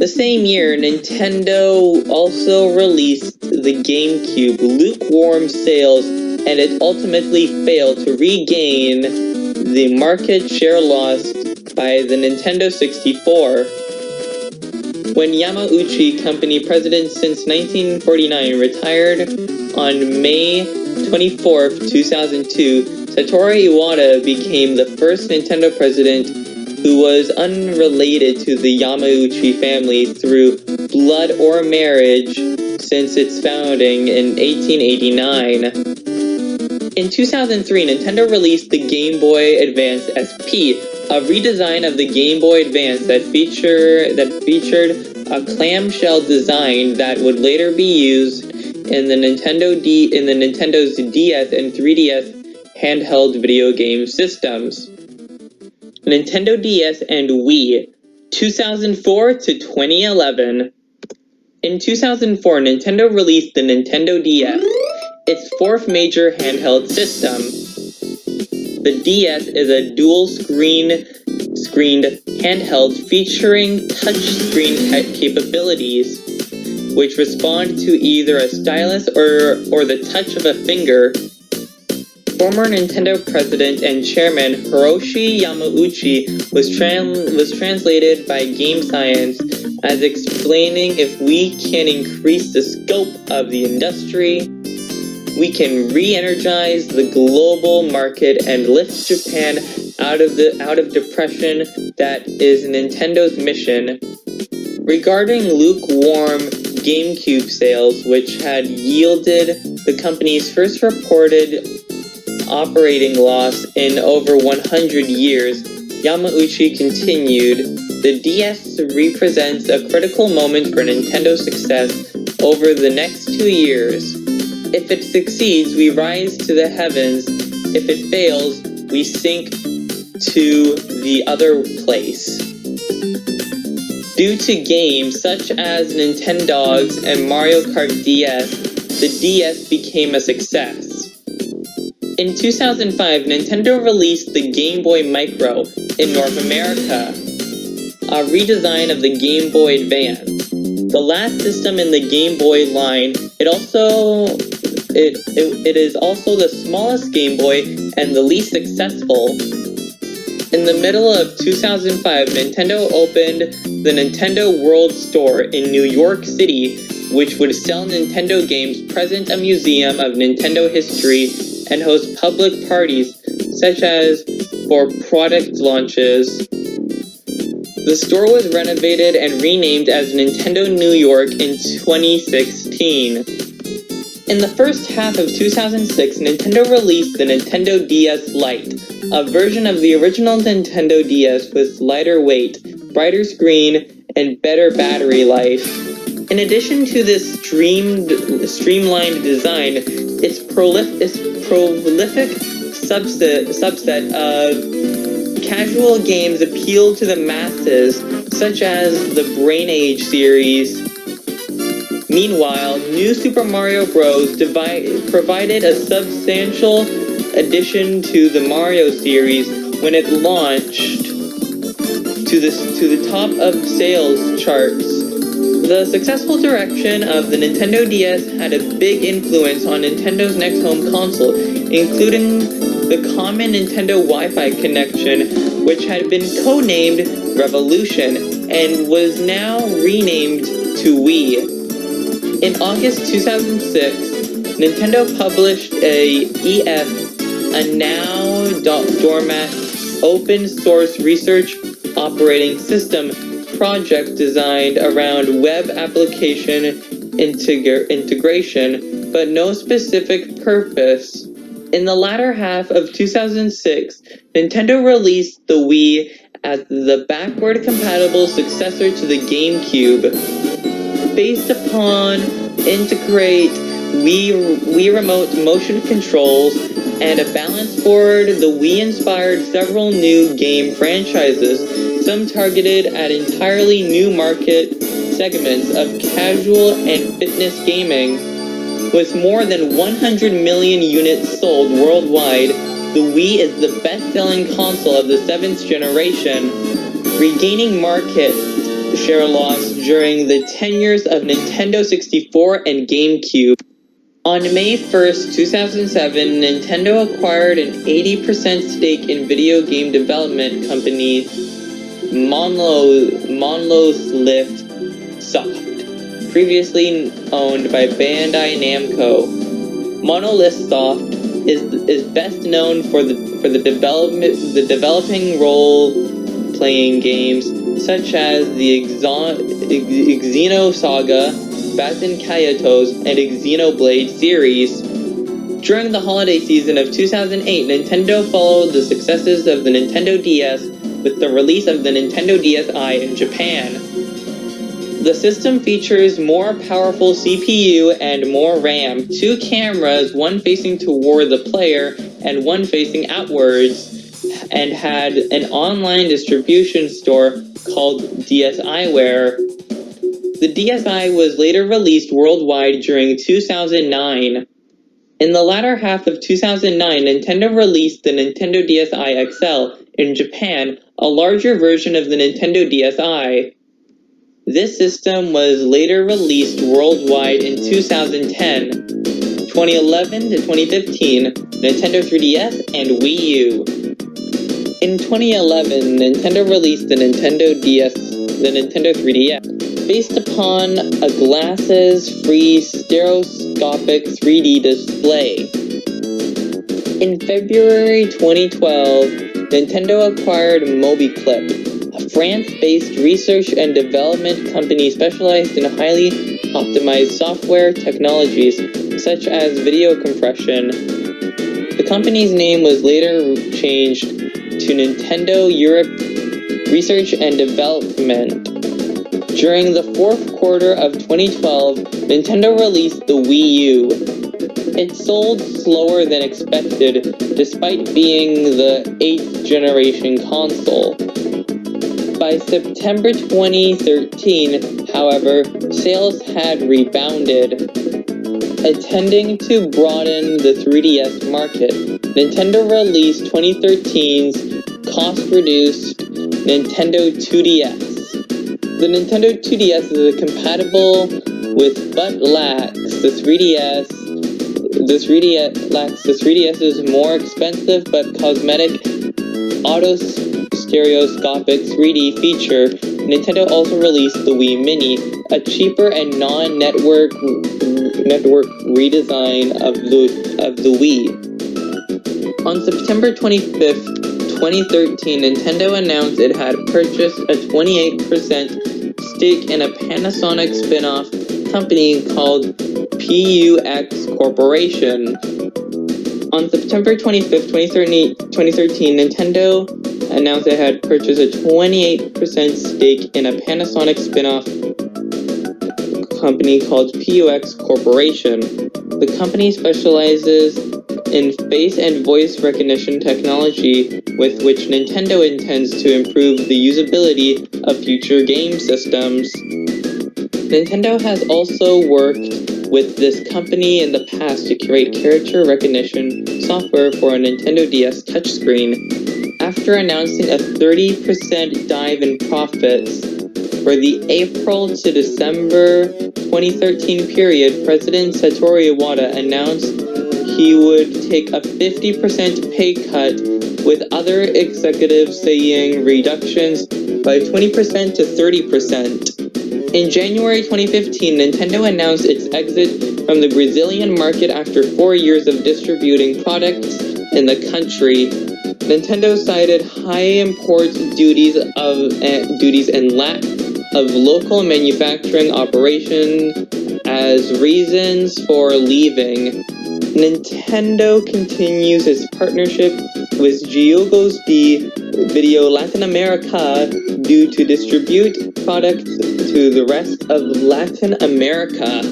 The same year, Nintendo also released the GameCube. Lukewarm sales, and it ultimately failed to regain the market share lost by the Nintendo 64. When Yamauchi, company president since 1949, retired on May 24, 2002, Satoru Iwata became the first Nintendo president who was unrelated to the Yamauchi family through blood or marriage since its founding in 1889. In 2003, Nintendo released the Game Boy Advance SP, a redesign of the Game Boy Advance that featured a clamshell design that would later be used in the Nintendo's DS and 3DS handheld video game systems. Nintendo DS and Wii, 2004 to 2011. In 2004, Nintendo released the Nintendo DS, its fourth major handheld system. The DS is a dual-screened handheld featuring touchscreen capabilities, which respond to either a stylus or the touch of a finger. Former Nintendo president and chairman Hiroshi Yamauchi was translated by Game Science as explaining, if we can increase the scope of the industry, we can re-energize the global market and lift Japan out of depression. That is Nintendo's mission. Regarding lukewarm GameCube sales, which had yielded the company's first reported operating loss in over 100 years, Yamauchi continued, "The DS represents a critical moment for Nintendo's success over the next 2 years. If it succeeds, we rise to the heavens. If it fails, we sink to the other place." Due to games such as Nintendogs and Mario Kart DS, the DS became a success. In 2005, Nintendo released the Game Boy Micro in North America, a redesign of the Game Boy Advance. The last system in the Game Boy line, it is also the smallest Game Boy and the least successful. In the middle of 2005, Nintendo opened the Nintendo World Store in New York City, which would sell Nintendo games, present a museum of Nintendo history, and host public parties, such as for product launches. The store was renovated and renamed as Nintendo New York in 2016. In the first half of 2006, Nintendo released the Nintendo DS Lite, a version of the original Nintendo DS with lighter weight, brighter screen, and better battery life. In addition to this streamlined design, its prolific subset of casual games appeal to the masses, such as the Brain Age series. Meanwhile, New Super Mario Bros. Provided a substantial addition to the Mario series when it launched to the top of sales charts. The successful direction of the Nintendo DS had a big influence on Nintendo's next home console, including the common Nintendo Wi-Fi connection, which had been codenamed Revolution and was now renamed to Wii. In August 2006, Nintendo published a now dormant open source research operating system project designed around web application integration, but no specific purpose. In the latter half of 2006, Nintendo released the Wii as the backward compatible successor to the GameCube. Based upon integrate Wii Remote motion controls and a balance board, the Wii inspired several new game franchises, some targeted at entirely new market segments of casual and fitness gaming. With more than 100 million units sold worldwide, the Wii is the best-selling console of the 7th generation, regaining market share loss during the tenures of Nintendo 64 and GameCube. On May 1st, 2007, Nintendo acquired an 80% stake in video game development company Monolith Soft, previously owned by Bandai Namco. Monolith Soft is best known for the developing role-playing games such as the Xenosaga, Baten Kaitos, and Xenoblade series. During the holiday season of 2008, Nintendo followed the successes of the Nintendo DS with the release of the Nintendo DSi in Japan. The system features more powerful CPU and more RAM, 2 cameras, one facing toward the player and one facing outwards, and had an online distribution store called DSiWare. The DSi was later released worldwide during 2009. In the latter half of 2009, Nintendo released the Nintendo DSi XL in Japan, a larger version of the Nintendo DSi. This system was later released worldwide in 2010. 2011 to 2015, Nintendo 3DS and Wii U. In 2011, Nintendo released the Nintendo 3DS, based upon a glasses-free stereoscopic 3D display. In February 2012, Nintendo acquired MobiClip, a France-based research and development company specialized in highly optimized software technologies such as video compression. The company's name was later changed to Nintendo Europe Research and Development. During the fourth quarter of 2012, Nintendo released the Wii U. It sold slower than expected, despite being the 8th generation console. By September 2013, however, sales had rebounded. Intending to broaden the 3DS market, Nintendo released 2013's cost-reduced Nintendo 2DS. The Nintendo 2DS is compatible with but lacks the 3DS. The 3DS is more expensive but cosmetic auto-stereoscopic 3D feature. Nintendo also released the Wii Mini, a cheaper and non-network redesign of the Wii. On September 25th, 2013, Nintendo announced it had purchased a 28% stake in a Panasonic spin-off company called PUX Corporation. On September 25th, 2013, Nintendo announced it had purchased a 28% stake in a Panasonic spin-off company called PUX Corporation. The company specializes in face and voice recognition technology with which Nintendo intends to improve the usability of future game systems. Nintendo has also worked with this company in the past to create character recognition software for a Nintendo DS touchscreen. After announcing a 30% dive in profits for the April to December 2013 period, President Satoru Iwata announced he would take a 50% pay cut, with other executives saying reductions by 20% to 30%. In January 2015, Nintendo announced its exit from the Brazilian market after 4 years of distributing products in the country. Nintendo cited high import duties and lack of local manufacturing operation as reasons for leaving. Nintendo continues its partnership with Jogos de Video Latin America to distribute products to the rest of Latin America.